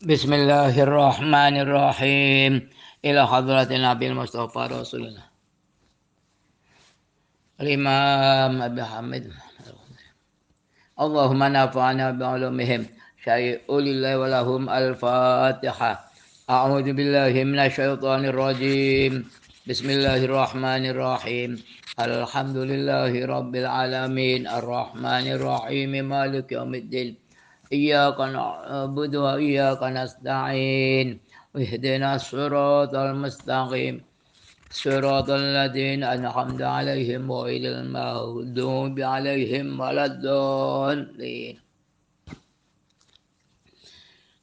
Bismillahirrahmanirrahim. Ila hadratin Nabi Mustafa Rasulullah. Al-Imam Abi Hamid. Allahumma nafa'na bi'ulumihim. Syai'ulillahi walahum al-Fatihah. A'udhu billahi minasyaitanir rajim. Bismillahirrahmanirrahim. Alhamdulillahi rabbil alamin. Ar-Rahmanir Rahim. Maliki yaumiddin. Iyyaka na'budu wa iyyaka nasta'in. Ihdinas siratal mustaqim. Siratal ladzina an'amta 'alaihim ghairil maghdubi 'alaihim waladdallin.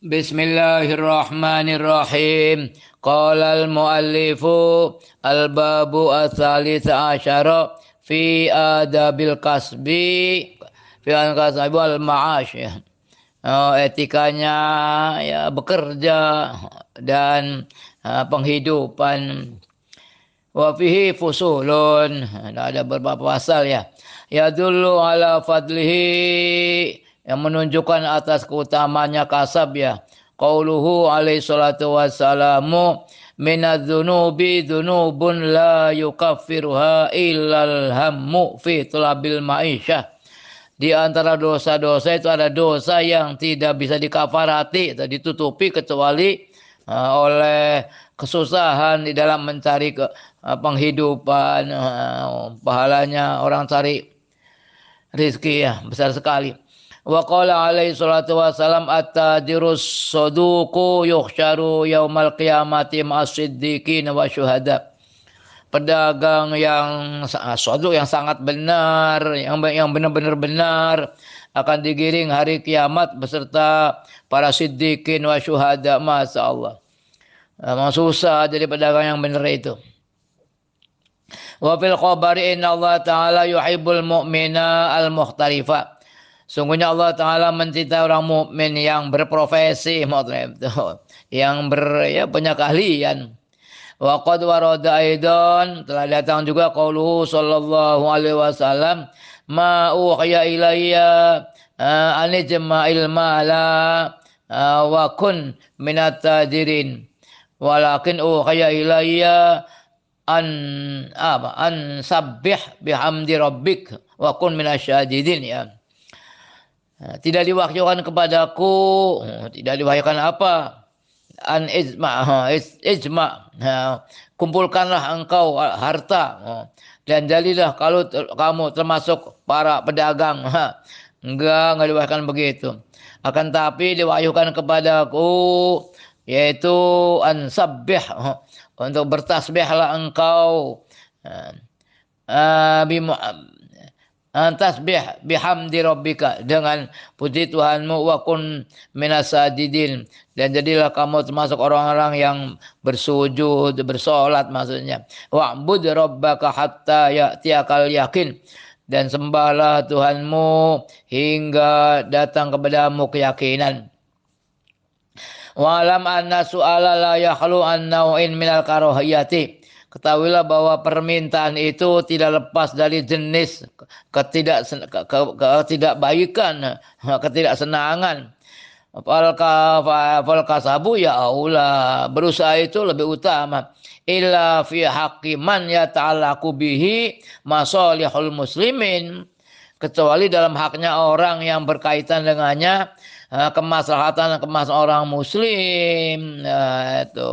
Bismillahirrahmanirrahim. Qala al-muallifu al-babu ats-tsalits asyara fi adabil kasbi fi al-kasbi wal ma'ash ya. Etikanya ya bekerja dan penghidupan. Wa fihi fusulun, ada beberapa pasal ya. Ya dulu ala fadlihi, yang menunjukkan atas keutamaannya kasab ya. Qauluhu alaihi salatu wassalamu minadz-dzunubi dzunubun la yukaffiruha illal hammu fi talabil ma'isyah. Di antara dosa-dosa itu ada dosa yang tidak bisa dikafarati atau ditutupi kecuali oleh kesusahan di dalam mencari penghidupan. Pahalanya orang cari rizki ya besar sekali. Wa qala alaihi salatu wassalam at-tajirus saduqu yuhsyaru yaumal qiyamati ma'as-siddiqin wa syuhada. Pedagang yang saduq, yang sangat benar, yang benar-benar benar akan digiring hari kiamat beserta para siddiqin wa syuhada. Masya Allah. Memang susah jadi pedagang yang benar itu. Wa fil khabari inna Allah Ta'ala yuhibbul mu'mina al-muhtarifa. Sungguhnya Allah Ta'ala mencintai orang mukmin yang berprofesi, yang punya keahlian. Wa qad warada aidan, telah datang juga qauluhu sallallahu alaihi wasallam, ma uhiya ilayya an jama'il mala wa kun minat tajirin walakin uhiya ilayya an sabbih bihamdi rabbik wa kun minasyajidin ya. Tidak diwahyukan kepadaku, tidak diwahyukan apa? An ijma, kumpulkanlah engkau harta dan jadilah kalau kamu termasuk para pedagang. Enggak diwahyukan begitu. Akan tapi diwahyukan kepadaku yaitu an sabbih, untuk bertasbihlah engkau tasbih bihamdi rabbika, dengan puji Tuhanmu, wa kun minasajidin, dan jadilah kamu termasuk orang-orang yang bersujud, bersolat maksudnya. Wa'bud rabbaka hatta ya'tiyakal yakin, dan sembahlah Tuhanmu hingga datang kepadamu keyakinan. Wa'lam anna su'ala la yakhlu an naw'in minal karahiyati. Ketahuilah bahwa permintaan itu tidak lepas dari jenis ketidakbaikan, ketidaksenangan. Fal kasabu ya aula, berusaha itu lebih utama. Illa fi haqqi man yata'allaqu bihi masalihul muslimin, kecuali dalam haknya orang yang berkaitan dengannya kemaslahatan orang muslim. Itu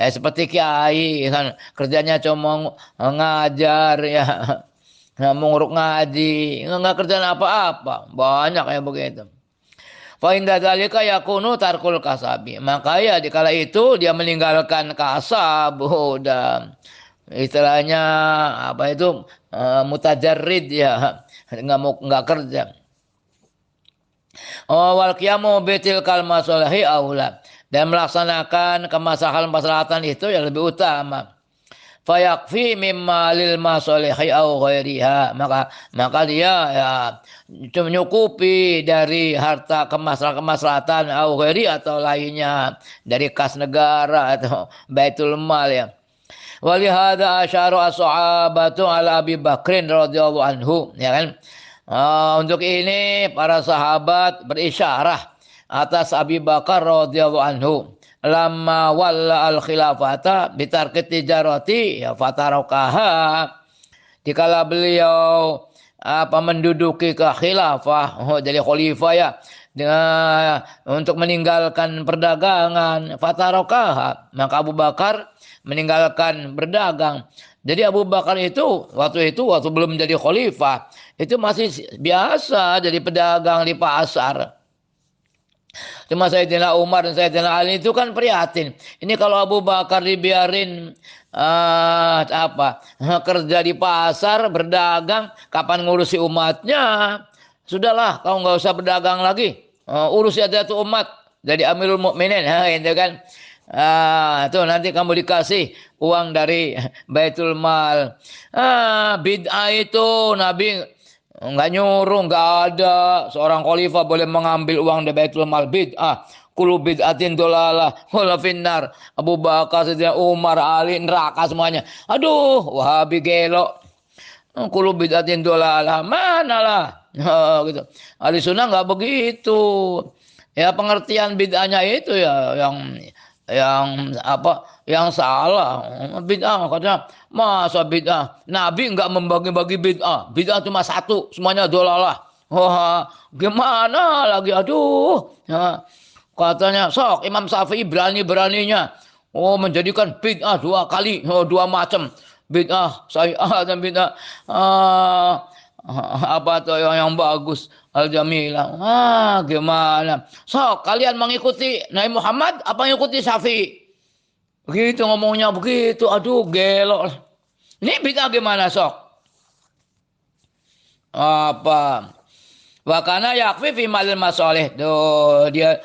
seperti kiai kan kerjanya cuma ngajar ya, menguruk ngaji, nggak kerjaan apa-apa, banyak ya begitu. Fa inda dzalika yakunu tarkul kasabi, maka ya dikala itu dia meninggalkan kasab, udah istilahnya apa itu mutajarrid ya, nggak kerja. Wal qiyamu bitilkal masalahi aula, dan melaksanakan kemaslahatan itu yang lebih utama. Fayakfi mimma lil masalihi au ghairiha, maka dia ya mencukupi dari harta kemaslahatan au ghairi atau lainnya, dari kas negara atau baitul mal ya. Walihada asyara as-sahabatu ala Abi Bakrin radhiyallahu anhu, ya kan. Untuk ini para sahabat berisyarah atas Abi Bakar radhiyallahu anhu lamma walla al khilafata bitarkit tijarati ya fatarakaha, dikala beliau menduduki ke khilafah, jadi khalifah ya, dengan untuk meninggalkan perdagangan, fatarakaha, maka Abu Bakar meninggalkan berdagang. Jadi Abu Bakar itu waktu belum jadi khalifah itu masih biasa jadi pedagang di pasar. Cuma Sayyidina Umar dan Sayyidina Ali itu kan prihatin. Ini kalau Abu Bakar dibiarin kerja di pasar, berdagang, kapan ngurusi umatnya? Sudahlah, kau nggak usah berdagang lagi. Urusi aja tuh umat. Jadi Amirul Mukminin, itu kan. Tuh nanti kamu dikasih uang dari Baitul Mal. Bid'ah itu Nabi nggak nyuruh, nggak ada seorang khalifah boleh mengambil uang dari Baitul Mal. Bid'ah, kullu bid'atin dolalah wala finnar. Abu Bakar, Sayyidina Umar, Ali neraka semuanya. Aduh, Wahabi gelo. Kullu bid'atin dolalah, manalah. Gitu. Ahli sunnah nggak begitu. Ya pengertian bid'ahnya itu ya yang salah. Bid'ah katanya, masa bid'ah Nabi nggak membagi-bagi bid'ah cuma satu, semuanya dolalah. Wah, gimana lagi, aduh ya, katanya sok Imam Syafi'i beraninya menjadikan bid'ah dua kali, dua macam bid'ah sayyi'ah dan bid'ah apa tuh yang bagus al-jamilah. Gimana sok kalian mengikuti Nabi Muhammad apa mengikuti Syafi'i? Begitu ngomongnya begitu, aduh gelo. Ini bid'ah gimana sok? Apa? Wakana yakfi fi malil masalih. Tuh dia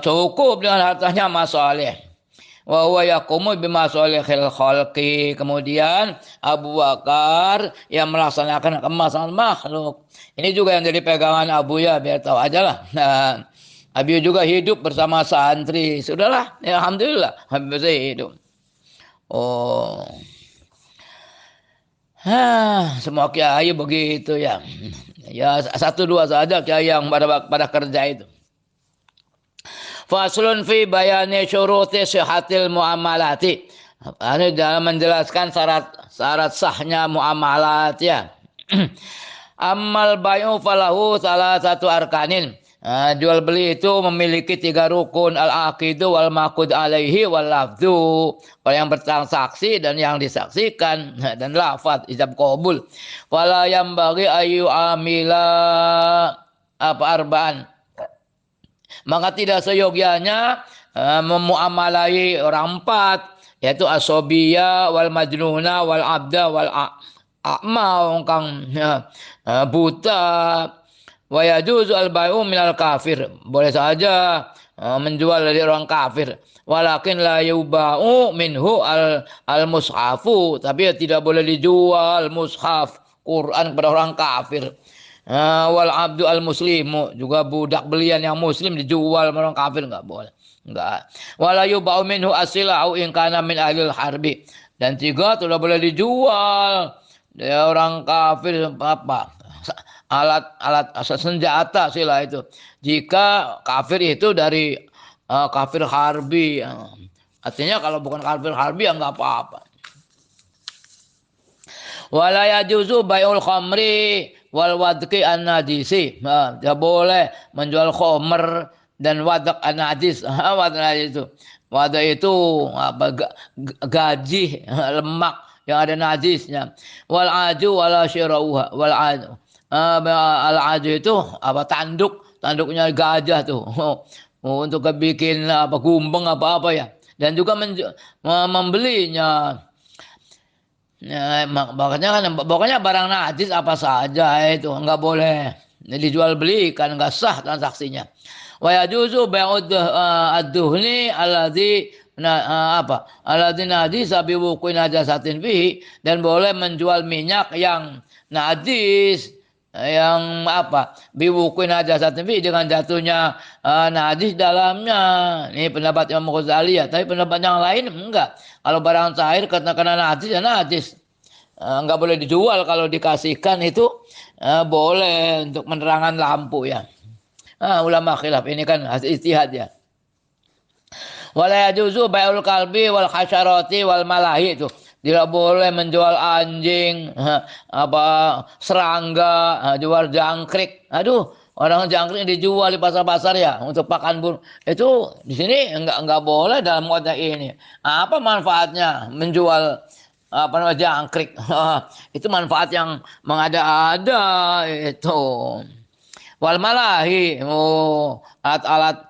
cukup dengan hartanya masalih. Wa huwa yaqumu bi masalihil khalqi. Kemudian Abu Bakar yang melaksanakan kemaslahatan makhluk. Ini juga yang jadi pegangan Abu ya, biar tahu aja lah. Nah, Abi juga hidup bersama santri. Sudahlah, ya alhamdulillah Habib hidup. Semua kiai begitu ya. Ya satu dua saja kiai yang pada kerja itu. Faslun fi bayani syuruti sihhatil muamalati. Ini dalam menjelaskan syarat sahnya muamalat ya. Ammal bayu falahu salah satu arkanin. Jual beli itu memiliki 3 rukun, al-aqidu wal maqud alaihi wal lafdu, orang yang bertransaksi dan yang disaksikan, dan lafaz ijab qabul. Wala yang bagi ayu amila arbaan, maka tidak seyogianya memuamalai orang 4, yaitu asobiyah wal majnuna wal abda wal a'ma, orang kang buta. Wa yajuzu al-bai'u minal kafir, boleh saja menjual dari orang kafir. Walakin la yuba'u minhu al-mushafu, tapi tidak boleh dijual mushaf Quran kepada orang kafir. Wal abdu al-muslimu, juga budak belian yang muslim dijual kepada orang kafir enggak boleh. Enggak. Wala yuba'u minhu as-sila'u in kana min ahlil harbi, dan 3 tidak boleh dijual dari orang kafir alat senjata sila itu, jika kafir itu dari kafir harbi. Artinya kalau bukan kafir harbi ya nggak apa-apa. Wala yajuzu bai'ul khamri wal wadqi an-najisi. Tidak boleh menjual khamr dan wadak an-najis. Wadak itu gaji lemak yang ada najisnya. Wal aju wala syirauha wal aju. Al-aju itu tanduknya gajah tuh. Untuk bikin gumbeng apa ya, dan juga membelinya. Makanya barang najis apa saja itu enggak boleh dijual belikan, enggak sah transaksinya. Wa yajuzu bai'ud ad-duhni alladzi najisa bi wuqi najasatin fihi, dan boleh menjual minyak yang najis, yang biwukuin najasatin fi, dengan jatuhnya najis dalamnya. Ini pendapat Imam Ghazali ya, tapi pendapat yang lain enggak. Kalau barang cair kena najis ya najis, enggak boleh dijual. Kalau dikasihkan itu boleh untuk penerangan lampu ya. Ulama khilaf ini kan ijtihad ya. Wala yajuzu bai'ul kalbi wal hasyarati wal malahi itu. Tidak boleh menjual anjing, apa serangga, jual jangkrik. Aduh, orang jangkrik dijual di pasar-pasar ya untuk pakan burung. Itu di sini enggak boleh dalam konteks ini. Apa manfaatnya menjual apa namanya jangkrik? Itu manfaat yang mengada-ada itu. Wal malahi, alat-alat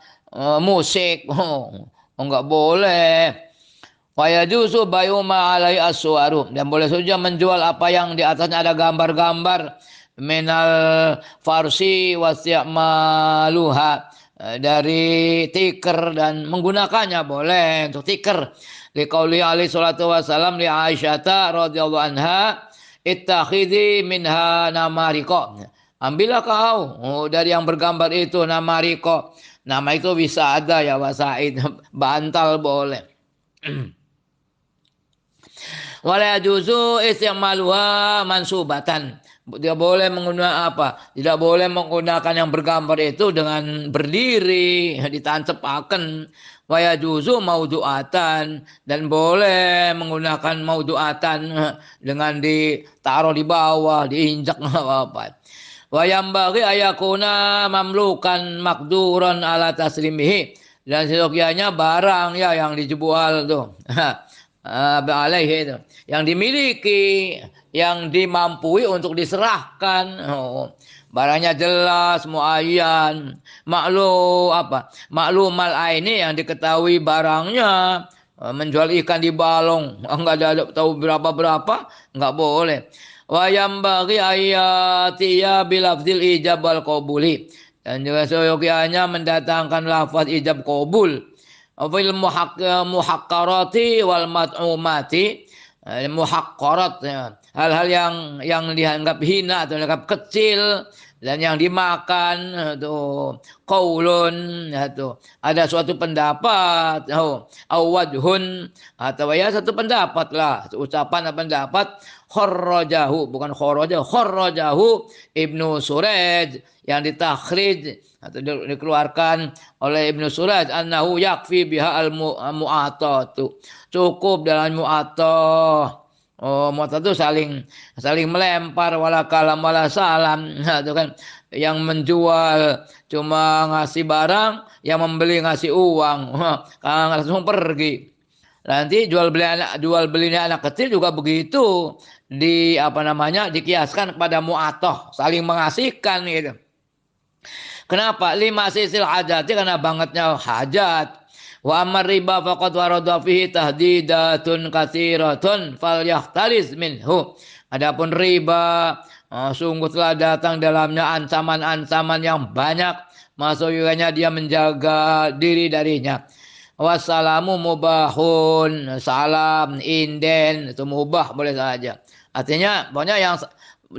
musik, enggak boleh. Wa yajuzu bayu ma alai aswaru, dan boleh saja menjual apa yang di atasnya ada gambar-gambar minal farsi wasyamaluha, dari tiker dan menggunakannya boleh untuk tiker. Liqauli alaihi salatu wasalam li Aisyah radhiyallahu anha, ittakhidhi minha namariko. Ambillah kau dari yang bergambar itu namariko. Nama itu bisa ada ya wasaid, bantal boleh. Wala yajuzu istimaluha mansubatan. Tidak boleh menggunakan apa? Tidak boleh menggunakan yang bergambar itu dengan berdiri, ditancepaken. Wa yajuzu mauduatan, dan boleh menggunakan mauduatan dengan ditaruh di bawah, diinjak apa. Wa yambaghi ayakuna mamlukan makduran ala taslimihi, dan seyogyanya barang ya yang dijual tuh. Alaihi itu yang dimiliki, yang dimampui untuk diserahkan, barangnya jelas muayyan, maklumal aini, yang diketahui barangnya. Menjual ikan di balong enggak ada tahu berapa enggak boleh. Wa yambaghi ayatiya bilafzil ijab wal qabuli, dan juga seyogyanya mendatangkan lafaz ijab qabul. Fil muhaqqarati wal mat'umati, muhaqqarat ya, hal-hal yang dianggap hina atau dianggap kecil dan yang dimakan itu qaulun itu ada suatu pendapat, awwadhun atau ya satu pendapat lah, ucapan atau pendapat. Kharrajahu, bukan kharaja, kharrajahu Ibnu Suraj, yang ditakhrij atau dikeluarkan oleh Ibnu Suraj, annahu yakfi biha al mu'atatu, cukup dalam mu'atah. Mu'atah itu saling melempar, wala kalam wala salam. Nah, itu kan yang menjual cuma ngasih barang, yang membeli ngasih uang, langsung pergi. Nanti jual belinya anak kecil juga begitu, dikiaskan kepada mu'atoh, saling mengasihkan gitu. Kenapa? Lima sisil hajati, karena bangetnya hajat. Wa amar riba faqad warada fihi tahdidatun katsiratun falyahtariz minhu. Adapun riba, sungguh telah datang dalamnya ancaman-ancaman yang banyak, maksudnya dia menjaga diri darinya. Wassalamu mubahun, salam inden itu mubah boleh saja. Artinya pokoknya yang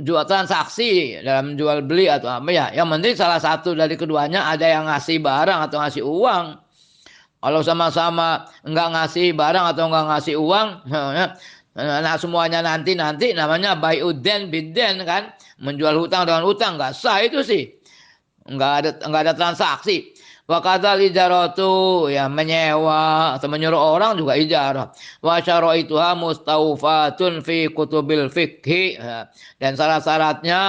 jual transaksi dalam jual beli atau apa ya, yang penting salah satu dari keduanya ada yang ngasih barang atau ngasih uang. Kalau sama-sama enggak ngasih barang atau enggak ngasih uang, nah semuanya nanti namanya bai'udden bidden kan, menjual hutang dengan hutang, enggak sah itu sih. Enggak ada transaksi. Wa kadzal ijaratu, ya menyewa atau menyuruh orang juga ijarah. Wa syaraituha mustaufatun fi kutubil fikhi, dan syarat-syaratnya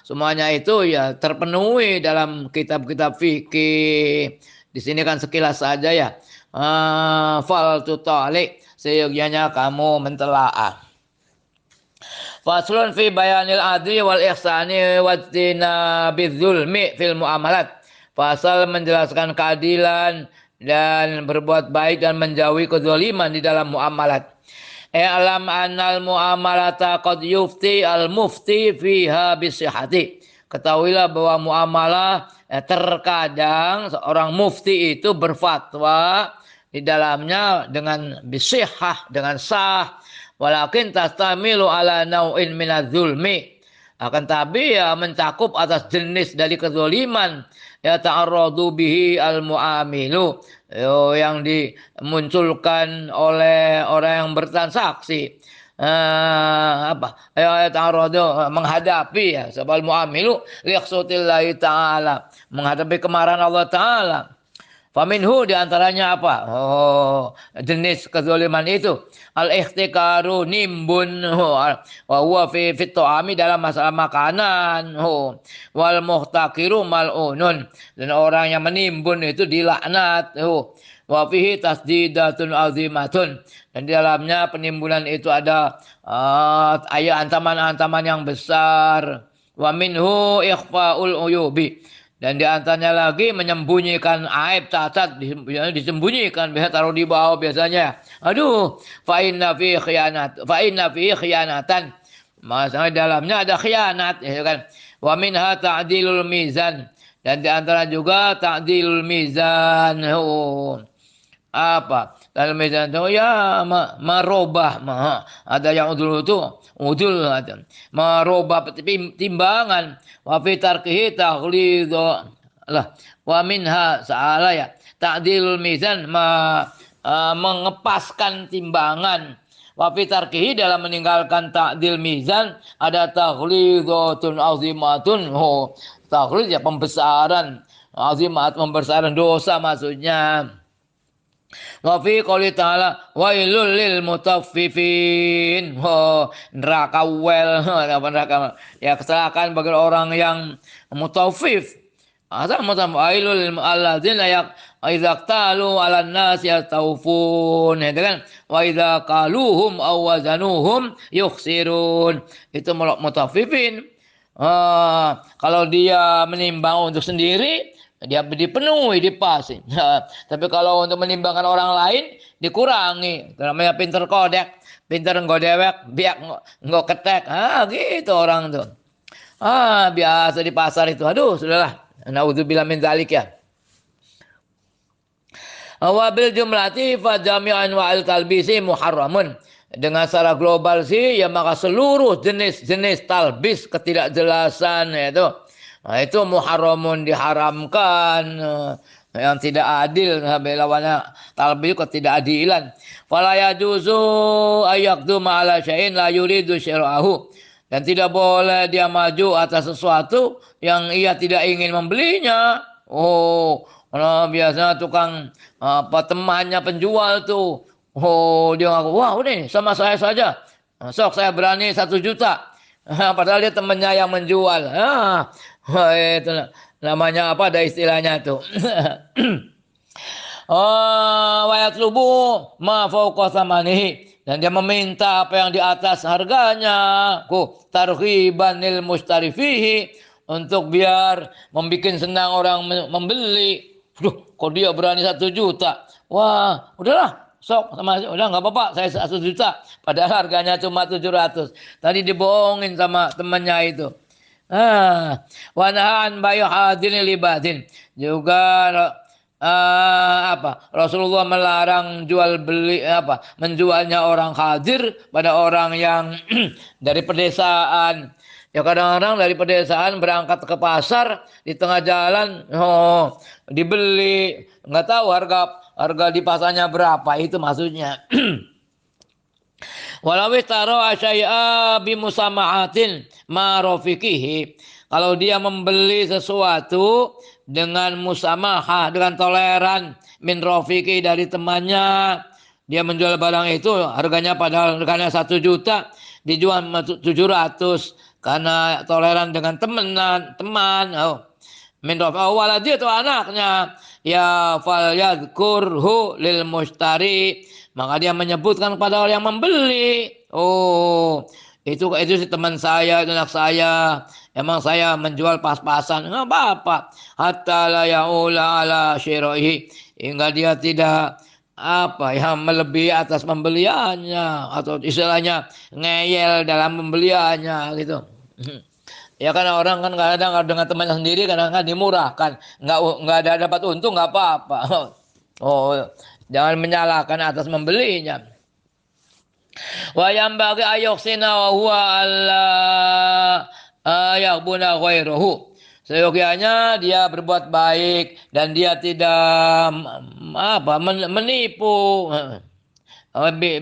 semuanya itu ya terpenuhi dalam kitab-kitab fikih. Di sini kan sekilas saja ya. Fal tutalik, seyogyanya kamu mentelaah. Faslun fi bayanil adli wal ihsani wa bidzulmi fil muamalat. Pasal menjelaskan keadilan dan berbuat baik dan menjauhi kezaliman di dalam muamalat. Alam anal muamalata qad yufti al mufti fiha bisihhati. Ketahuilah bahwa muamalah terkadang seorang mufti itu berfatwa di dalamnya dengan bisihhah, dengan sah. Walakin tastamilu ala nau'in minadz zulmi. Akan tapi ya mencakup atas jenis dari kezaliman, ya ta'arradu bihi al-mu'amilu, yang dimunculkan oleh orang yang bertransaksi. ayat aradu menghadapi ya sebal muamilu liqsutillahi taala menghadapi kemarahan Allah taala. Faminhu diantaranya apa? Oh, jenis kezaliman itu al-ihtikaru nimbun wa huwa fi ta'ami dalam masalah makanan wal muhtakiru mal'unun dan orang yang menimbun itu dilaknat wa fihi tasdidatun azimatun dan di dalamnya penimbunan itu ada ayat ancaman-ancaman yang besar wa minhu ikhfaul uyubi dan di antaranya lagi menyembunyikan aib cacat disembunyikan biasa taruh di bawah biasanya. Aduh, fa inna fi khiyanatan. Masalah dalamnya ada khianat ya kan. Wa minha ta'dilul mizan dan di antara juga ta'dilul mizan. Apa? Dalam mizan itu ya merubah ada yang udul ada merubah timbangan wa fi tarkihi taghlidhu lah wa minha salah ya ta'dilul mizan mengepaskan timbangan wa fi tarkihi dalam meninggalkan ta'dil mizan ada taghlidhatun azimatun taghlid ya pembesaran azimat pembesaran dosa maksudnya. Wa fi qouli ta'ala wailul lil mutaffifin. Neraka wel apa neraka ya kecelakaan bagi orang yang mutaffif. Asal wailul lil alladzina idza qalu 'alan nas yastawfun. Itu kan wa idza qaluhum aw wazanuhum yukhsirun. Itu mutaffifin. Kalau dia menimbang untuk sendiri dia dipenuhi dipasi. Tapi kalau untuk menimbangkan orang lain dikurangi. Namanya pinter kodek, pinter nggodewek, biak nggak ketek. Gitu orang tuh. Biasa di pasar itu. Aduh, sudahlah. Naudzubillah min dzalik ya. Wabil jumlati fa jami'an wa'al talbisi muharramun. Dengan secara global sih ya maka seluruh jenis-jenis talbis ketidakjelasan itu itu muharramun diharamkan yang tidak adil lawannya talbis ketidakadilan. Fala yajuzu ayaqduma ala syai'in la yuridu syara'ahu dan tidak boleh dia maju atas sesuatu yang ia tidak ingin membelinya. Biasanya tukang temannya penjual tuh. Dia ngaku, wah udah sama saya saja. Sok saya berani 1 juta. Padahal dia temannya yang menjual. Itu namanya apa ada istilahnya tuh. Wa yatlubu ma fawqa thamanihi dan dia meminta apa yang di atas harganya. Targhiban lil mushtari fihi untuk biar membuat senang orang membeli. Kok dia berani 1 juta. Wah, udahlah. Sok sama udah nggak apa-apa saya 1 juta padahal harganya cuma 700. Tadi dibohongin sama temannya itu. Wa nahan bayu hadirin libadin juga Rasulullah melarang jual beli menjualnya orang hadir pada orang yang dari pedesaan. Ya kadang-kadang dari pedesaan berangkat ke pasar di tengah jalan dibeli nggak tahu harga di pasarnya berapa itu maksudnya. Walau taro asyai'a bimusama'atin ma rafiqihi. Kalau dia membeli sesuatu dengan musamahah, dengan toleran min rafiqi dari temannya, dia menjual barang itu harganya padahal harganya 1 juta dijual 700 karena toleran dengan teman. Min rafiqi waladi itu anaknya ya fal yadhkurhu lil mushtari. Maka dia menyebutkan kepada orang yang membeli. Itu si teman saya, itu anak saya. Emang saya menjual pas-pasan. Enggak apa-apa. Hatta la ya'ula ala syirahi. Hingga dia tidak melebihi atas pembeliannya. Atau istilahnya ngeyel dalam pembeliannya gitu. Ya kan orang kan kadang dengan temannya sendiri kadang-kadang dimurahkan. Enggak ada dapat untung enggak apa-apa. Jangan menyalahkan atas membelinya. Wa yambaghi ayyuhsina wa huwa alla yaqbuna ghairahu. Seyogianya dia berbuat baik dan dia tidak menipu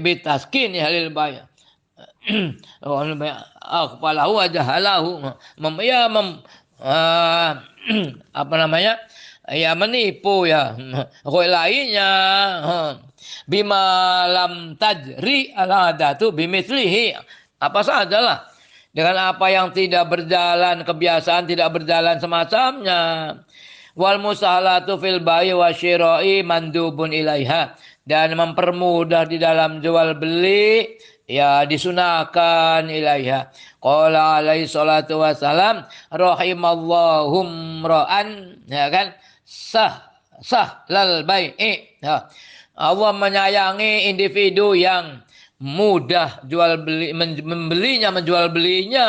bitaskin halil bayar. aghfalahu wa jahalahu, ya apa namanya, ya menipu ya lainnya, bima lam tajri al adatu bimithlihi, apa sajalah dengan apa yang tidak berjalan, kebiasaan tidak berjalan semacamnya. Wal musahalatu fil bayi wa syira'i mandubun ilaiha, dan mempermudah di dalam jual beli ya disunahkan ilaiha. Qala alaihi salatu wassalam rahimallahum ra'an, ya kan, lal bai'i, ya. Allah menyayangi individu yang mudah jual beli, membelinya, menjual belinya.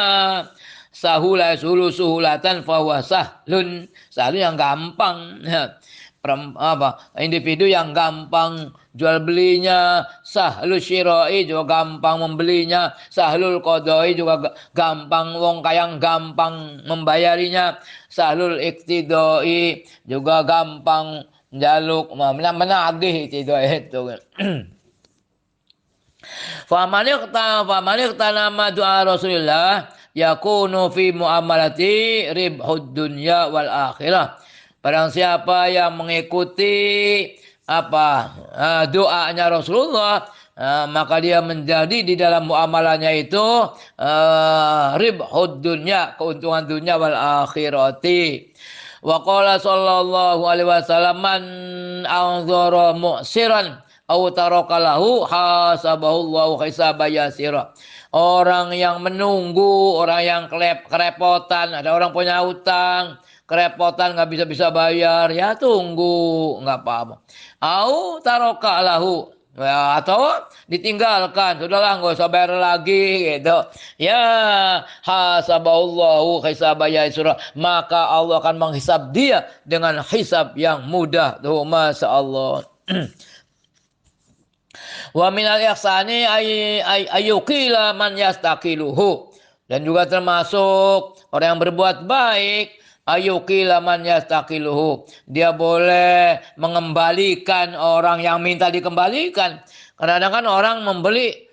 Sahula sulu suhulatan fahuwa sahlun, sahlun yang gampang, ya. Individu yang gampang jual belinya. Sahlul syira'i juga gampang membelinya. Sahlul qadai juga gampang, wong kayang gampang membayarinya. Sahlul iktidai juga gampang jaluk menagih itu. Faman nama doa Rasulullah yakunu fi muamalati ribhud dunya wal akhirah. Barang siapa yang mengikuti doanya Rasulullah, maka dia menjadi di dalam muamalahnya itu ribhud dunya, keuntungan dunia wal akhirati. Wa qala sallallahu alaihi wasallam man anzara mu'siran aw tarakalahu hasabahullahu hisaba yasira. Orang yang menunggu, orang yang kerepotan, ada orang punya utang, kerepotan nggak bisa bayar, ya tunggu, nggak apa-apa. Au tarakalahu, ya, atau ditinggalkan, sudahlah nggak usah bayar lagi gitu. Ya hasabahullahu hisaba yasira, maka Allah akan menghisab dia dengan hisab yang mudah. Tuh, masya Allah. Wa minal ihsani ayyukila man yastaqiluhu, dan juga termasuk orang yang berbuat baik, ayyukila man yastaqiluhu, dia boleh mengembalikan orang yang minta dikembalikan. Kadang-kadang kan orang membeli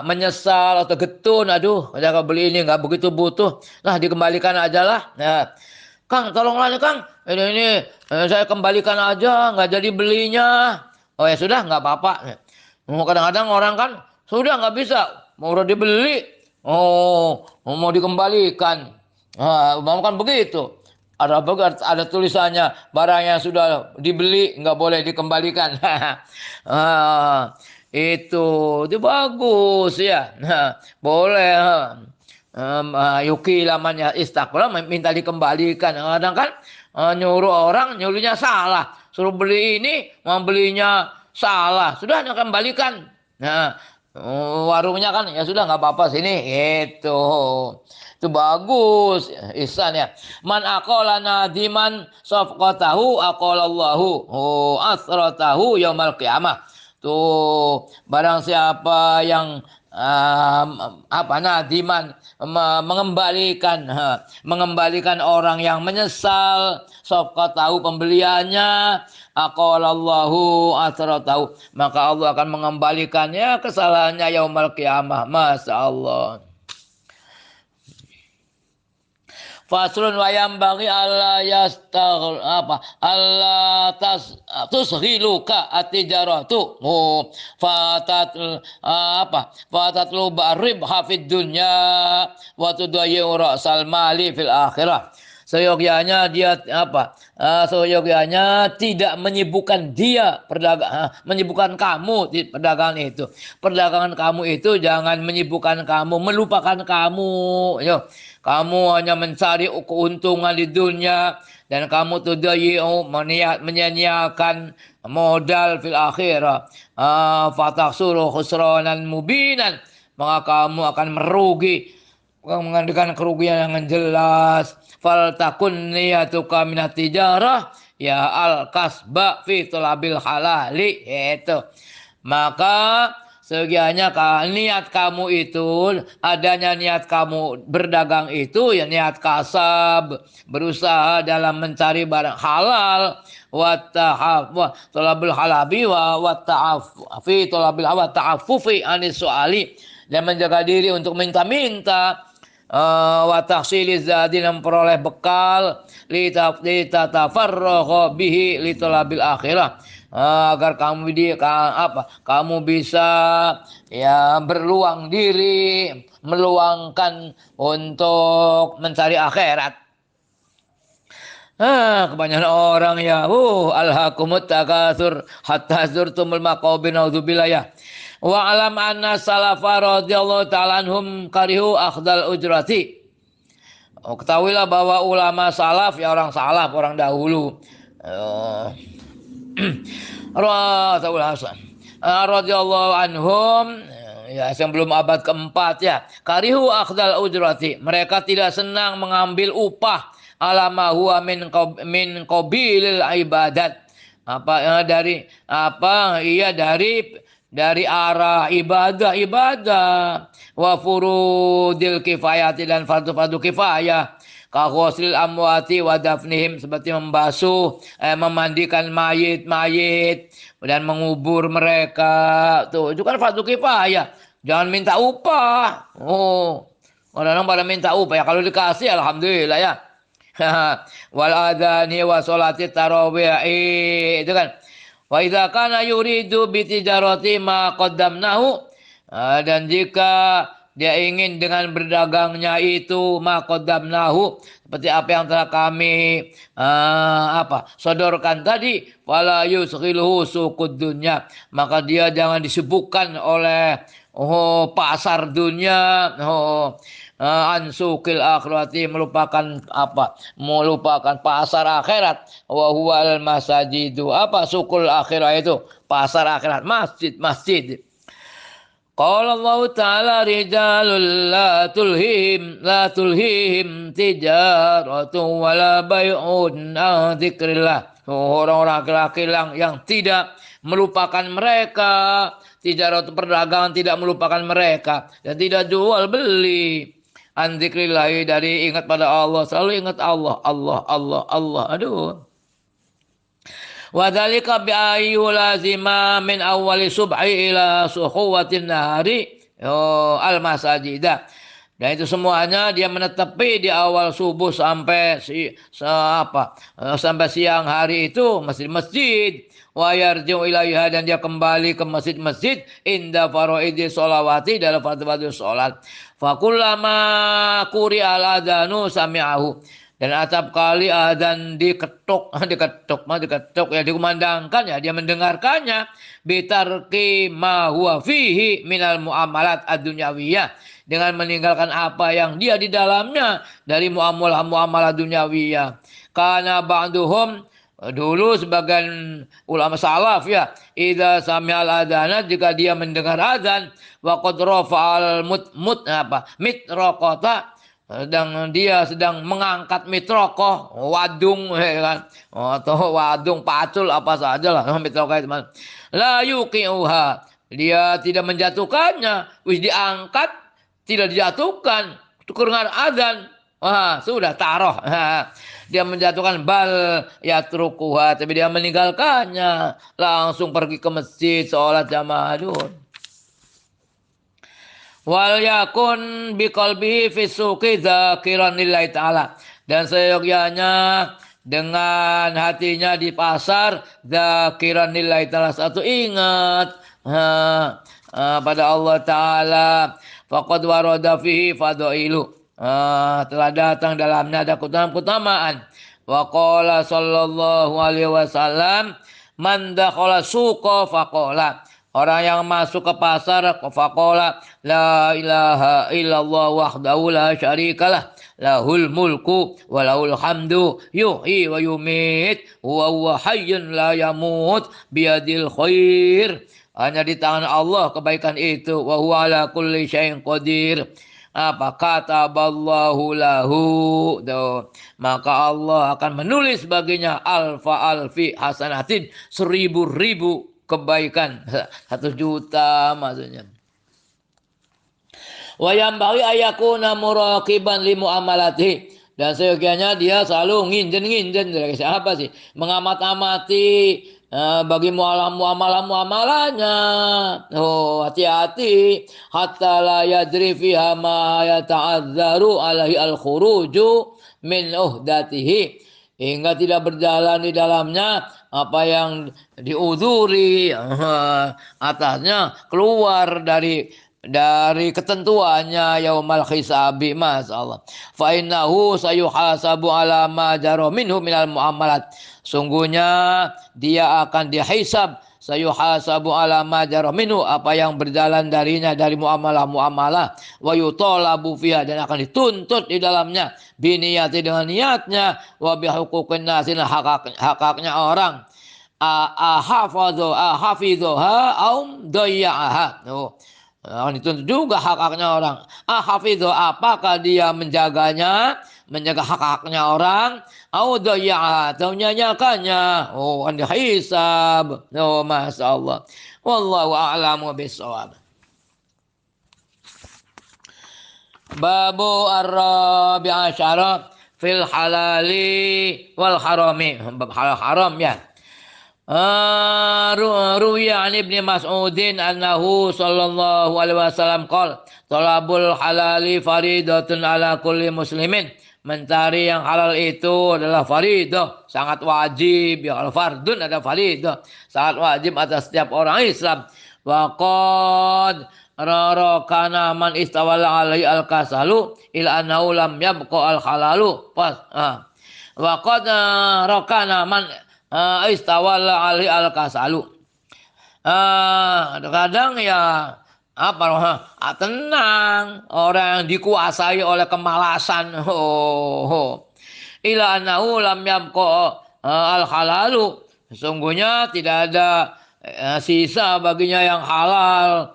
menyesal atau getun, aduh saya beli ini nggak begitu butuh, nah dikembalikan aja lah. Nah, Kang tolonglah nih Kang, ini saya kembalikan aja, nggak jadi belinya. Oh ya sudah, nggak apa-apa. Kadang-kadang orang kan sudah nggak bisa, mau udah dibeli, mau dikembalikan. Kan begitu. Ada tulisannya, barang yang sudah dibeli nggak boleh dikembalikan. Itu bagus ya. Boleh. Yuki lamanya istakbal, minta dikembalikan. Kadang kan nyuruhnya salah, suruh beli ini, mau belinya salah, sudah kembalikan. Nah, warungnya kan ya sudah nggak apa-apa sini, itu bagus ihsan ya. Man aqala nadiman safqatahu aqalallahu asratahu yaumal qiyamah. Tuh, barang siapa yang nadiman, mengembalikan orang yang menyesal, safqatahu, pembeliannya, aqalallahu asratahu, maka Allah akan mengembalikannya kesalahannya yaumal qiyamah. Masya Allah. Faslun wayam bagi Allah Allah tusghiluka atijaratu fatatlu barib hafid dunya wa tudayyu ra'sal mali fil akhirah. Seyogyanya dia seyogyanya tidak menyibukkan dia menyibukkan kamu di perdagangan itu. Perdagangan kamu itu jangan menyibukkan kamu, melupakan kamu. Kamu hanya mencari keuntungan di dunia, dan kamu menyanyiakan modal fil akhirah. Fataksuru khusranan mubinan, maka kamu akan merugi, mengandalkan kerugian yang jelas. Fal takun niyatuka minat tijarah ya al kasba fi talabil halali, itu. Maka seyogianya niat kamu itu, adanya niat kamu berdagang itu ya niat kasab, berusaha dalam mencari barang halal, wa talabul halabi wa ta'affi talabil wa ta'affufi anis suali, dan menjaga diri untuk minta-minta, wa tahsili zadi, memperoleh bekal, li tatafarragha bihi li talabil akhirah, agar kamu bisa ya berluang diri, meluangkan untuk mencari akhirat. Kebanyakan orang ya, alhaqumut takatsur hatta zurtumul maqabir, naudzubillah ya. Wa alam anna salafa radhiyallahu ta'ala anhum karihu akhdal ujrati. Ketahuilah bahwa ulama salaf, ya orang salaf, orang dahulu, radhiyallahu anhum, ya sebelum abad keempat ya, karihu akhdal ujrati, mereka tidak senang mengambil upah, alama huwa min qabilil ibadat, dari arah ibadah, wa furudil kifayati, dan fardu kifayah, ka ghuslil amwati wa dafnihim, seperti membasuh, memandikan mayit dan mengubur mereka. Tuh, itu kan fardu kifayah. Jangan minta upah. Orang-orang pada minta upah ya, kalau dikasih alhamdulillah ya. Wal adani wa sholati tarawih, itu kan. Wa idza kana yuridu bi tijarati ma qaddamnahu, dan jika dia ingin dengan berdagangnya itu ma qaddamnahu, seperti apa yang telah kami sodorkan tadi, wala yusghiluhu suqud dunya, maka dia jangan disibukkan oleh pasar dunia, ansukil akhirati, melupakan pasar akhirat, wa huwal masajidu, sukul akhirat itu pasar akhirat, masjid. Qala Allah Ta'ala, rijalul la tulhihim tijaratu wala bay'un an dzikrillah, orang-orang laki-laki yang tidak melupakan mereka, tijarat perdagangan tidak melupakan mereka, dan tidak jual beli, an dzikrillah, dari ingat pada Allah, selalu ingat Allah. Aduh. Wa dzalika bi ayyu lazima min awwali subhi ila suhuwatin nahari al masajidah. Dan itu semuanya dia menetapi di awal subuh sampai sampai siang hari itu masjid. Wa yarji'u ilaiha, dan dia kembali ke masjid inda faraidi sholawati, dalam fardu sholat. Fa kullama quri al adanu sami'ahu, dan atap kali adzan diketuk ya, dikumandangkan ya, dia mendengarkannya, bitarki ma huwa fihi minal muamalat ad-dunyawiyah, dengan meninggalkan apa yang dia di dalamnya dari muamalah dunyawiyah. Karena ba'duhum, dulu sebagian ulama salaf ya, idza sami'al adzana, jika dia mendengar adzan, wa qad rafa'al mitraqata, sedang dia sedang mengangkat mitrokoh, wadung ya kan, atau wadung pacul apa saja lah mitrokoh itu, la yuqiuha, dia tidak menjatuhkannya, wis diangkat tidak dijatuhkan, kurungan adzan, sudah taruh, dia menjatuhkan, bal yatrukuha, tapi dia meninggalkannya, langsung pergi ke masjid sholat jamaah. Wal yakun biqalbihi fi suqi dzakiran lillahi ta'ala, dan seyogyanya dengan hatinya di pasar, dzakiran lillahi ta'ala, satu ingat pada Allah Ta'ala. Faqad warada fihi fadailu, telah datang dalamnya ada keutamaan. Wa qala sallallahu alaihi wasallam, man dakhala suqa faqala, orang yang masuk ke pasar, faqala la ilaha illallah wahdahu la syarikalah, lahul mulku wa lahul hamdu yuhyi wa yumit wa huwa hayyun la yamut biyadil khair, hanya di tangan Allah kebaikan itu, wa huwa ala kulli syai'in qadir, kataballahu lahu, maka Allah akan menulis baginya alfi hasanatin, 1000 kebaikan. 1 juta maksudnya. Wa yambaghi ayakuna muraqiban li muamalatihi, dan seyogianya dia selalu nginjen dari siapa sih? Mengamat-amati bagi muamalah-muamalahnya. Oh, hati-hati hatta la yadri fiha ma yata'azzaru alaihi al-khuruju min uhdatihi, hingga tidak berjalan di dalamnya apa yang diuduri atasnya keluar dari ketentuannya yaumal hisabi, masyaallah. Fa innahu sayuhasabu ala ma jara minhu minal muamalat, sungguhnya dia akan dihisab, sayuhasabu ala ma jara minhu, apa yang berjalan darinya dari muamalah-muamalah, wa yutalabu fiha, dan akan dituntut di dalamnya, biniyati, dengan niatnya, wa bihuquqin nasin, hak-haknya orang, ahafidhuha aum dayya'aha. Dituntut juga hak-haknya orang. Hafidhu, apakah dia menjaganya, menjaga hak-haknya orang, au dayya'a, atau menyanyikannya. Oh, kan dihisab. Oh, masyaallah. Wallahu a'lamu bissawab. Babu ar-rabi' asyara fil halali wal harami. Bab halal haram ya. Ruwiya an Ibnu Mas'udin annahu sallallahu alaihi wasallam qala talabul halali faridatun ala kulli muslimin, mencari yang halal itu adalah faridah, sangat wajib ya. Kalau fardun ada faridah, sangat wajib atas setiap orang Islam. Wa qad rarakana man istawala alaihi al-kasalu ila annahu lam yabqa al-halalu wa qad rakana man istawalla ali al-kasalu. Kadang ya tenang orang yang dikuasai oleh kemalasan. Ila annahu lam yabqa al-halalu, sesungguhnya tidak ada sisa baginya yang halal.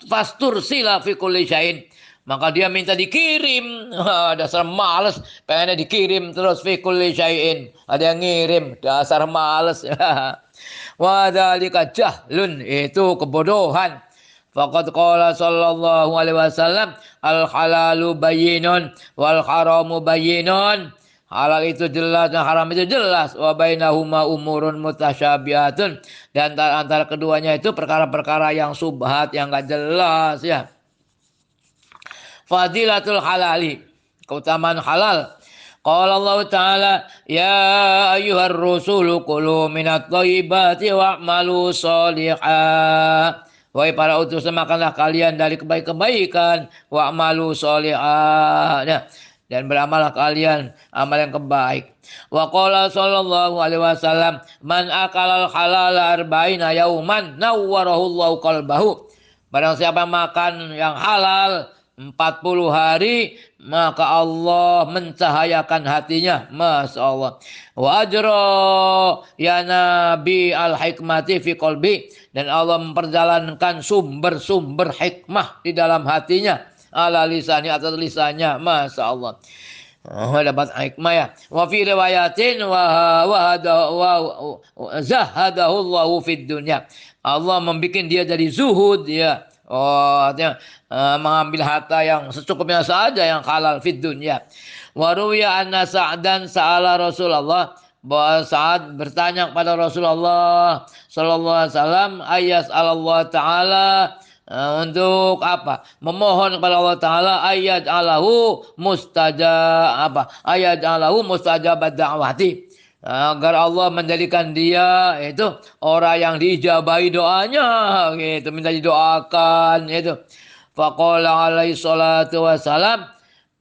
Fastur sila fi kulli syai'in, maka dia minta dikirim. Dasar males, pengennya dikirim terus. Fi kulli syai'in, ada yang ngirim, dasar males. Wa dzalika jahlun, itu kebodohan. Faqad qala sallallahu alaihi wasallam al halalu bayyinun wal haramu bayyinun, halal itu jelas dan haram itu jelas. Wa bainahuma umurun mutasyabihatun, dan antara keduanya itu perkara-perkara yang subhat, yang enggak jelas ya. Fadilatul halali, keutamaan halal. Qala Allah Ta'ala, ya ayyuhar rusulu kulu minat thayyibati wa'malu sholihan. Wahai para utusan, makanlah kalian dari kebaikan, wa'malu sholihan, dan beramallah kalian amal yang kebaik. Wa qala sallallahu alaihi wasallam, man akalal halala arba'ina yauman nawwarahullahu qalbahu, barang siapa makan yang halal 40 hari, maka Allah mencahayakan hatinya. Masya Allah. Wa ajra ya nabi al hikmati fi qalbi, dan Allah memperjalankan sumber-sumber hikmah di dalam hatinya. Ala lisani, atas lisannya. Masya Allah. Dapat hikmah ya. Wa fi riwayatin wa zahadahu Allahu fid dunya, Allah membikin dia jadi zuhud ya. Artinya mengambil harta yang secukupnya saja, yang halal fid dunya. Wa ruwiya anna Sa'dan sa'ala Rasulullah, bahwa Sa'ad bertanya kepada Rasulullah sallallahu alaihi wasallam, ayas Allah taala, untuk apa? Memohon kepada Allah taala ayat alahu mustajab da'wati, agar Allah menjadikan dia itu orang yang diijabahi doanya gitu, minta didoakan itu. Faqala alaihi salatu wassalam,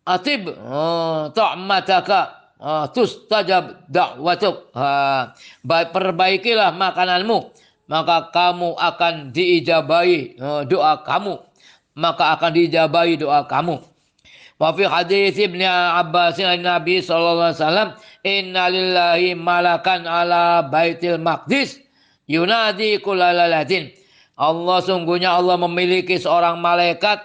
atib ta'mataka tustajab da'watuk, perbaikilah makananmu, maka kamu akan diijabahi doa kamu, maka akan diijabahi doa kamu. Wa fi hadits Ibnu Abbas Nabi sallallahu alaihi wasallam, inna lillahi malakan ala baitil maqdis yunadi kullalatin, Allah sungguhnya Allah memiliki seorang malaikat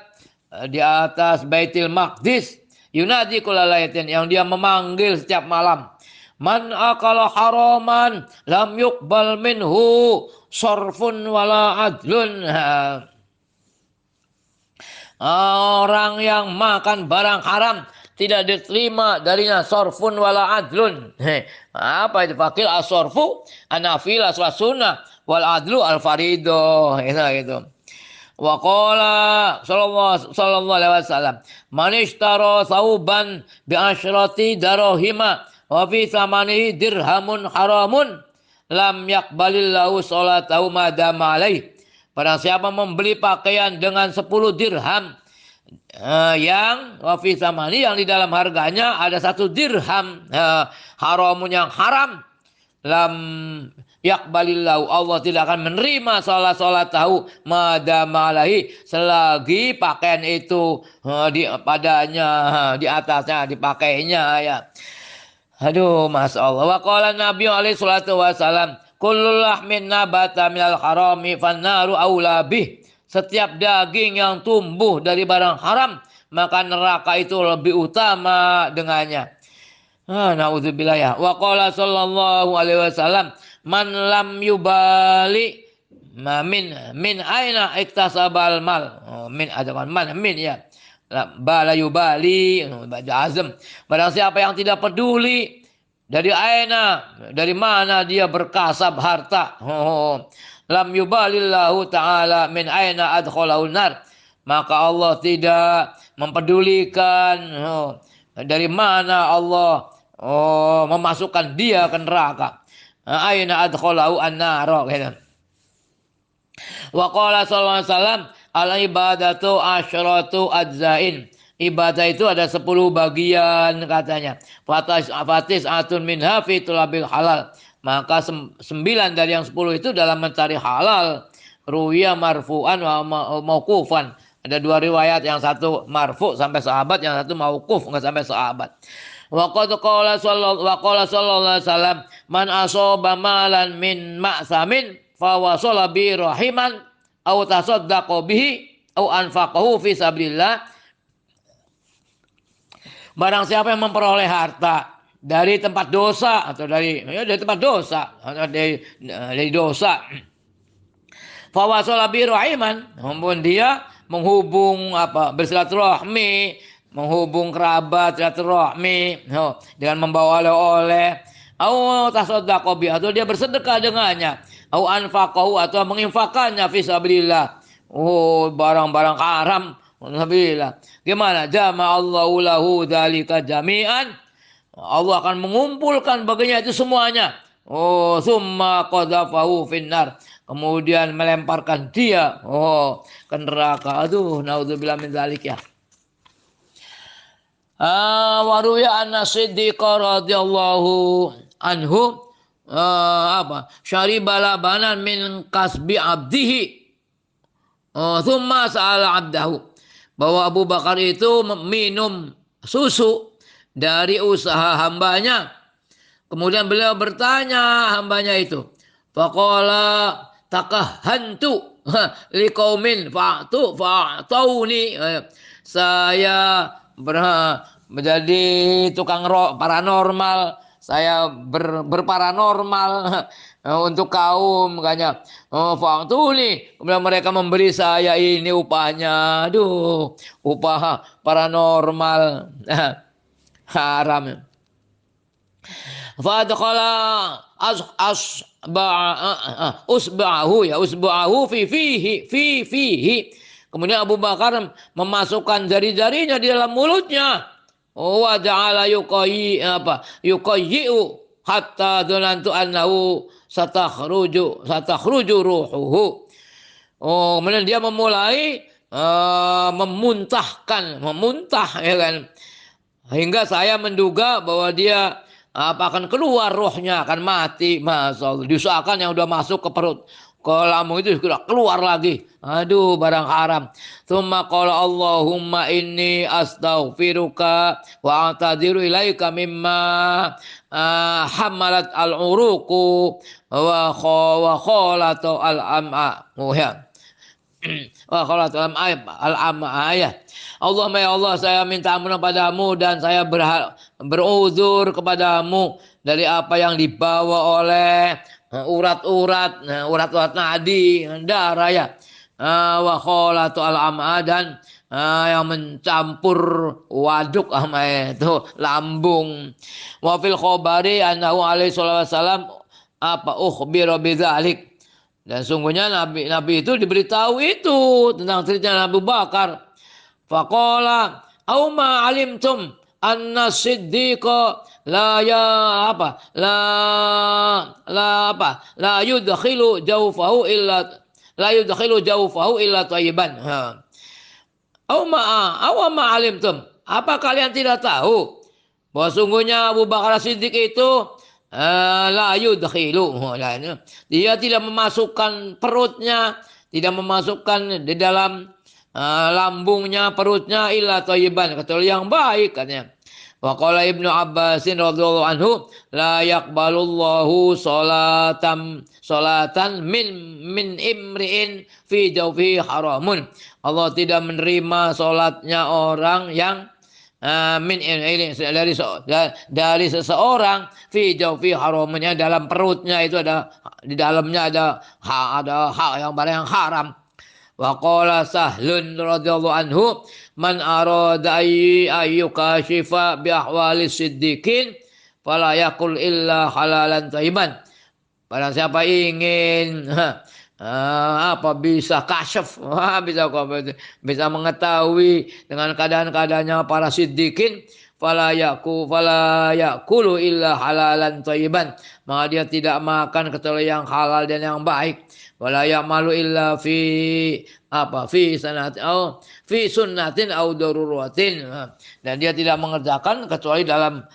di atas baitil maqdis, yunadi kullalatin, yang dia memanggil setiap malam. Man akala haraman lam yuqbal minhu sarfun wala adlun. Orang yang makan barang haram tidak diterima darinya sorfun wala adlun. Apa itu fakil asorfu anafil aswa sunnah wal adlu al farido. Itu. Wa qala sallallahu alaihi wasallam man ishtara thawban bi asyrati darahima wa fi thamanihi dirhamun haramun lam yaqbalillahu salatahu madama alaih. Barang siapa membeli pakaian dengan 10 dirham yang wafi samani yang di dalam harganya ada 1 dirham haramun yang haram, lam yakbalillahu Allah tidak akan menerima salat tahu madama alaihi selagi pakaian itu padanya di atasnya dipakainya ya. Aduh, masya Allah. Wa qala Nabi alaihi salatu wasalam kullu lahmin nabata minal harami fannaru aula bih. Setiap daging yang tumbuh dari barang haram, maka neraka itu lebih utama dengannya. Naudzubillah ya. Wa qala sallallahu alaihi wasallam man lam yubali min aina iktasabal mal. Min adakan man min ya. Bala yubali baca azam. Barang siapa yang tidak peduli dari mana dia berkasab harta. Lam yubalillahu ta'ala min aina adkhalahun nar. Maka Allah tidak mempedulikan dari mana Allah memasukkan dia ke neraka. Aina adkhalahu an-nar gitu. Wa qala sallallahu alaihi wasallam al ibadatu asyratu ajzain. Ibadah itu ada 10 bagian katanya. Fatis atun minha fi tulabil halal. Maka 9 dari yang 10 itu dalam mencari halal. Ruwiya marfu'an wa mauqufan. Ada 2 riwayat, yang satu marfu' sampai sahabat, yang satu mauquf enggak sampai sahabat. Wa qala sallallahu alaihi wasallam man asaba malan min ma'samin fa wasala bi rahiman aw tasaddaqa bihi aw anfaqahu fi sabilillah. Barang siapa yang memperoleh harta dari tempat dosa atau dari tempat dosa atau dari dosa, fawasala bi rahiman, namun dia menghubung bersilaturahmi, menghubung kerabat, silaturahmi dengan membawa oleh-oleh, au tasaddaqa bi, atau dia bersedekah dengannya, au anfaqahu, atau menginfakannya fi sabilillah. Barang-barang haram Alhamdulillah. Gimana? Jama'allahu lahu dzalika jami'an. Allah akan mengumpulkan baginya itu semuanya. Summa qadhafahu finnar. Kemudian melemparkan dia ke neraka. Aduh, naudzubillah min dzalik ya. Wa ruya an-Siddiq radhiyallahu anhu syariba labanan min kasbi abdihi. Thumma sa'ala abdahu. Bahwa Abu Bakar itu minum susu dari usaha hambanya. Kemudian beliau bertanya hambanya itu. Faqala takahantu liqaumin fa'tauni. Saya menjadi tukang paranormal. Saya berparanormal untuk kaum, makanya fa'tuni. Kemudian mereka memberi saya ini upahnya. Aduh, upah paranormal haram. Fadkhala usba'ahu fi fihi. Kemudian Abu Bakar memasukkan jari-jarinya di dalam mulutnya. Wa ja'ala yuqayyi'u hatta dhanantu annahu satakhruju ruhuhu. Kemudian dia memulai memuntah ya kan, hingga saya menduga bahwa dia akan keluar rohnya, akan mati. Masyaallah, diusahakan yang udah masuk ke perut, ke lambung itu sudah keluar lagi. Aduh, barang haram. Tsumma qala Allahumma inni astaghfiruka wa a'tadiru ilaika mimma hamalat al-uruqu wa khalatu al-am'a. Wa khalatu al-am'a ya. Allahumma ya Allah, saya minta ampun kepadamu dan saya beruzur kepadamu dari apa yang dibawa oleh urat-urat nadi, darah ya. Wa kholatu al-am'a dan yang mencampur waduk sama itu lambung. Wa fil khabari annahu alaihi wasallam apa ukhbira bidzalik. Dan sungguhnya Nabi itu diberitahu itu tentang ceritanya Abu Bakar. Faqala au ma alimtum anna siddiqa la ya apa la apa la yudkhilu jawfahu illa la yudkhilu jawfahu illa thayyiban. Au ma alimtum, apa kalian tidak tahu bahwa sungguhnya Abu Bakar Siddiq itu la yudkhilu, dia tidak memasukkan perutnya, tidak memasukkan di dalam lambungnya, perutnya illa thayyiban, kecuali yang baik katanya. Wa qala Ibnu Abbasin radhiyallahu anhu la yaqbalullahu salatan min imri'in fi jawfi haramun. Allah tidak menerima salatnya orang yang dari seseorang fi jawfi haramunnya, dalam perutnya itu ada, di dalamnya ada hak yang barang yang haram. Wa qala Sahlun radhiyallahu anhu man arada ayyuka shifa bi ahwali siddiqin fala yaqul illa halalan thayyiban. Barang siapa ingin bisa kasyaf, bisa mengetahui dengan keadaan-keadaannya para siddiqin, fala yakulu illa halalan thayyiban, maka dia tidak makan kecuali yang halal dan yang baik. Wala ya'malu illa fi sunnatin au daruratin, dan dia tidak mengerjakan kecuali dalam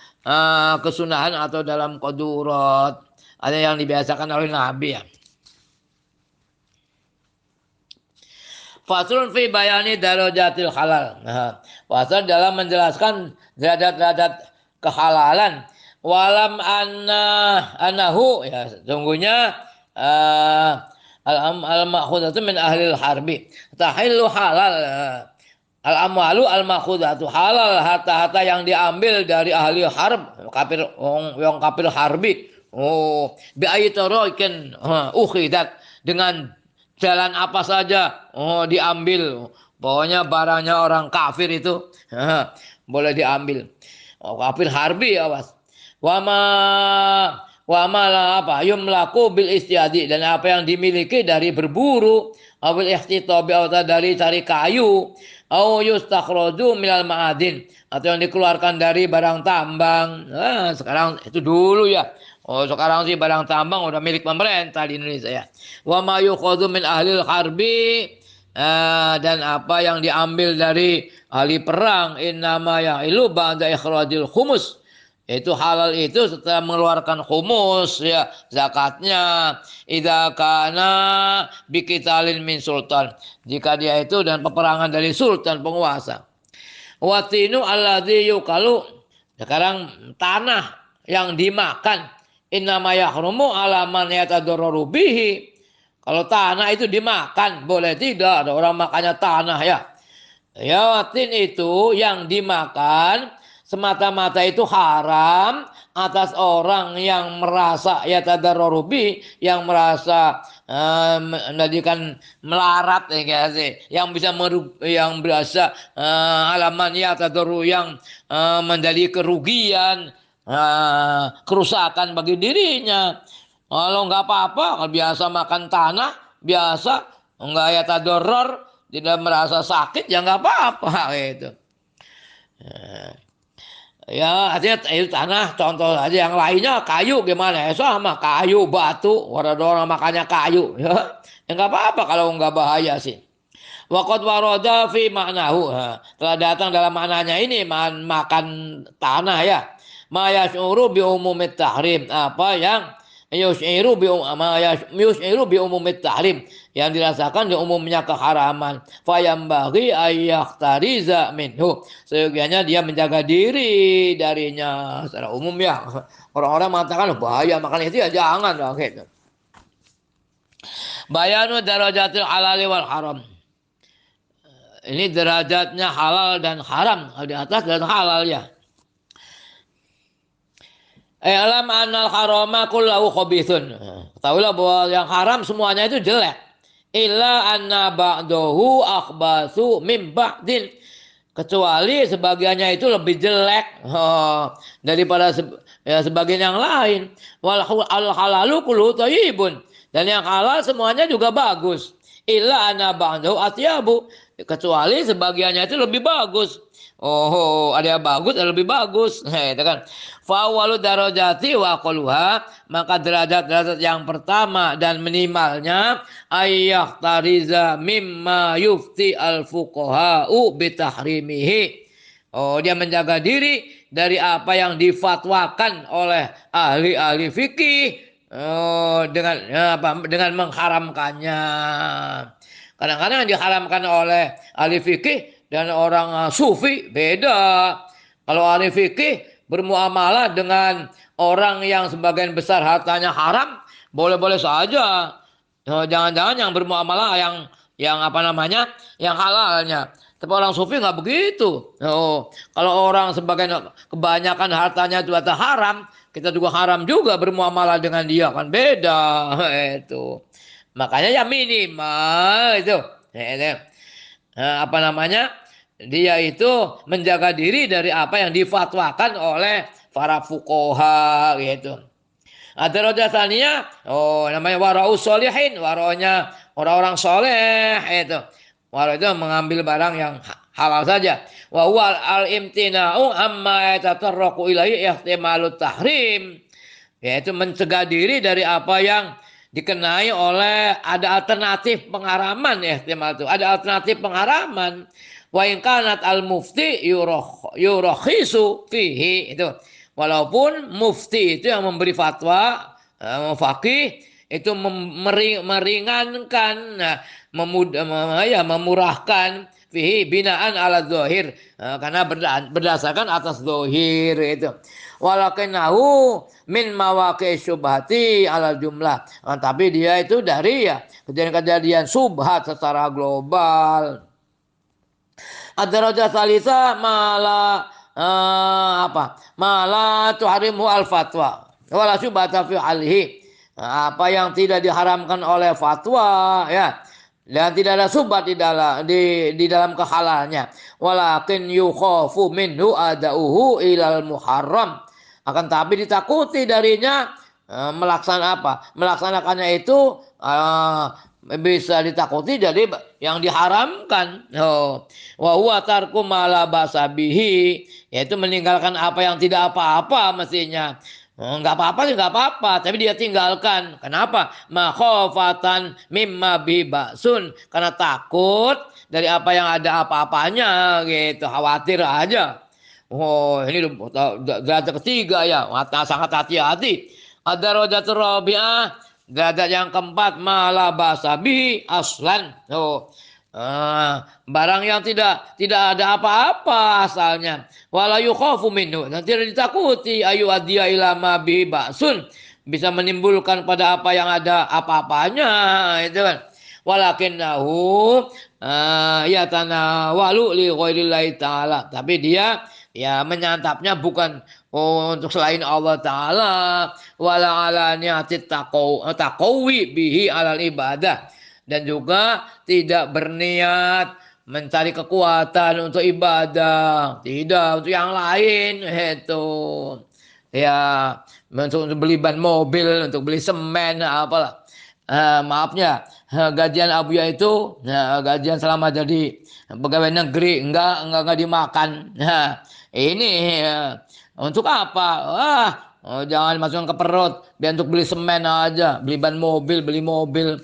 kesunahan atau dalam qadurat, ada yang dibiasakan oleh Nabi ya. Faslun fi bayani darajatil halal. Fasal dalam menjelaskan derajat-derajat kehalalan. Walam anahu, ya sungguhnya al-ma'khudatu min ahlil harbi. Tahillu halal. Al-amwalu al-ma'khudatu halal, harta-harta yang diambil dari ahli harb, yang kafir harbi. Bi aytarakin ukhidat, dengan jalan apa saja diambil. Pokoknya barangnya orang kafir itu boleh diambil. Kafir harbi, awas. Wama la apa yumlaku bil istiadi, dan apa yang dimiliki dari berburu, awil ihtitabi, atau dari cari kayu, au yustakhraju minal ma'adin, atau yang dikeluarkan dari barang tambang. Sekarang itu dulu ya. Sekarang sih barang tambang udah milik pemerintah di Indonesia ya. Wa ma yukhadhu min ahlil harbi, dan apa yang diambil dari ahli perang, innama ya'ilu ba'da ikhrajil khumus, itu halal itu setelah mengeluarkan khumus ya, zakatnya. Idza kana biqitalin min sultan, jika dia itu dan peperangan dari sultan, penguasa. Watinu alladzi yukalu, sekarang tanah yang dimakan, innama yahrumu ala man yatadarraru bihi, kalau tanah itu dimakan, boleh tidak ada orang makannya tanah ya. Ya, watin itu yang dimakan semata-mata itu haram atas orang yang merasa yatadarraru bihi, yang merasa menjadikan melarat ya sih, yang bisa yang berasa alaman yatadarru, yang menjadi kerugian, kerusakan bagi dirinya. Kalau nggak apa-apa, kalau biasa makan tanah, biasa nggak ya tadoror, tidak merasa sakit, ya nggak apa-apa gitu. Ya artinya itu tanah, contoh aja. Yang lainnya kayu gimana ya, sama kayu, batu, orang makannya kayu ya nggak apa-apa kalau nggak bahaya sih. Waqad warada fi ma'nahu, telah datang dalam maknanya ini makan tanah ya. Ma yash'uru bi umumit tahrim, apa yang yus'iru bi umumit tahrim, yang dirasakan di umumnya keharaman. Fayambaghi ayyahtariza minhu, seyogianya dia menjaga diri darinya secara umum ya. Orang-orang mengatakan bahaya makan itu ya jangan gitu. Bayanu darajatil halal wal haram, ini derajatnya halal dan haram, di atas dan halal ya. Alam anal harama kullahu khabithun. Ketahuilah bahwa yang haram semuanya itu jelek. Illa anna ba'dahu akhbathu min ba'din. Kecuali sebagiannya itu lebih jelek daripada sebagian yang lain. Wal halalu kullu thayyibun. Dan yang halal semuanya juga bagus. Illa anna ba'dahu atyabu. Kecuali sebagiannya itu lebih bagus. Oh, ada yang bagus, ada lebih bagus. Itu kan. Fa'awalu darajati wa aqluha, maka derajat-derajat yang pertama dan minimalnya ayyah tariza mimma yufti al-fuqaha'u bitahrimihi. Oh, dia menjaga diri dari apa yang difatwakan oleh ahli-ahli fikih dengan mengharamkannya. Kadang-kadang yang diharamkan oleh ahli fikih dan orang sufi beda. Kalau ahli fikih bermuamalah dengan orang yang sebagian besar hartanya haram, boleh-boleh saja. Jangan-jangan yang bermuamalah yang yang halalnya. Tapi orang sufi nggak begitu. Kalau orang sebagian kebanyakan hartanya itu haram, kita juga haram juga bermuamalah dengan dia, kan beda itu. Makanya ya minimal itu. Dia itu menjaga diri dari apa yang difatwakan oleh para fuqaha gitu. Ada roda tania, namanya wara'us sholihin, waronya orang-orang soleh itu. Waro itu mengambil barang yang halal saja. Wa huwa al-imtina'u amma yatatarraqu ilaihi ihtimalut tahrim. Yaitu mencegah diri dari apa yang dikenai oleh ada alternatif pengharaman ihtimal itu. Ada alternatif pengharaman. Wa in kanat al-mufti yurakhisu fihi itu. Walaupun mufti itu yang memberi fatwa, faqih itu meringankan, memurahkan fihi binaan ala zahir, karena berdasarkan atas zahir itu. Walakinahu min mawaqi syubhati ala jumlah. Tapi dia itu dari kejadian-kejadian subhat secara global. Ad-darajah salisa mala tuharimu al-fatwa wala syubhata fi alihi. Apa yang tidak diharamkan oleh fatwa ya, dan tidak ada subhat di dalam kehalalnya. Walakin yukhafu minhu adauhu ilal muharram. Akan tapi ditakuti darinya melaksanakannya itu bisa ditakuti dari yang diharamkan. Wa huwa tarku ma la basa bihi, yaitu meninggalkan apa yang tidak apa-apa mestinya. Enggak apa-apa sih enggak apa-apa, tapi dia tinggalkan. Kenapa? Makhofatan mimma bi ba'sun, karena takut dari apa yang ada apa-apanya gitu, khawatir aja. Ini derajat ketiga ya, sangat hati-hati. Ada rojatul rabi'ah, derajat yang keempat mala basabi aslan. Barang yang tidak ada apa-apa asalnya. Wala yukhafu minhu, dan tidak ditakuti ayu adhiya ila ma bi ba'sun, bisa menimbulkan pada apa yang ada apa-apanya itu kan. Walakinahu yatanawalu li ghairillahi ta'ala, tapi dia menyantapnya bukan untuk selain Allah Ta'ala. Wala ala ni'atit taqawi bihi alal ibadah, dan juga tidak berniat mencari kekuatan untuk ibadah, tidak untuk yang lain itu. Ya, untuk beli ban mobil, untuk beli semen, apalah. Maafnya, gajian Abuya itu, gajian selama jadi pegawai negeri enggak dimakan. Ini untuk apa? Jangan masukkan ke perut, biar untuk beli semen aja, beli ban mobil, beli mobil.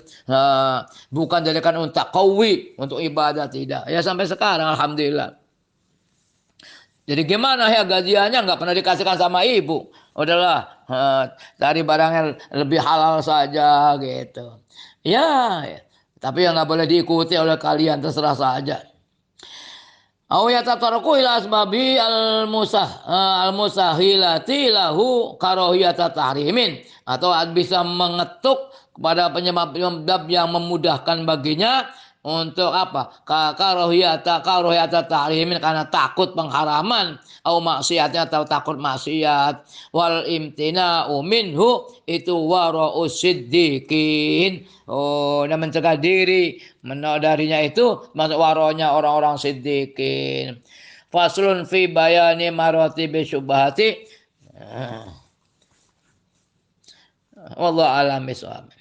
Bukan jadikan untuk kawi, untuk ibadah, tidak. Ya sampai sekarang alhamdulillah. Jadi gimana ya gajiannya nggak pernah dikasihkan sama ibu. Udahlah, cari barang yang lebih halal saja gitu. Ya. Tapi yang nggak boleh diikuti oleh kalian, terserah saja. Au yatatarku ila asbabi al-musahilati lahu karahiyata tahrimin, atau bisa mengetuk kepada penyebab yang memudahkan baginya untuk apa? Karohiyata tahrimin, karena takut pengharaman, au maksiatnya atau takut maksiat. Wal imtina'u minhu itu wara'us siddiqin. Oh, dan mencegah diri darinya itu masuk waronya orang-orang siddiqin. Faslun fi bayani maratibi syubhati. Wallahu a'lam bishawab.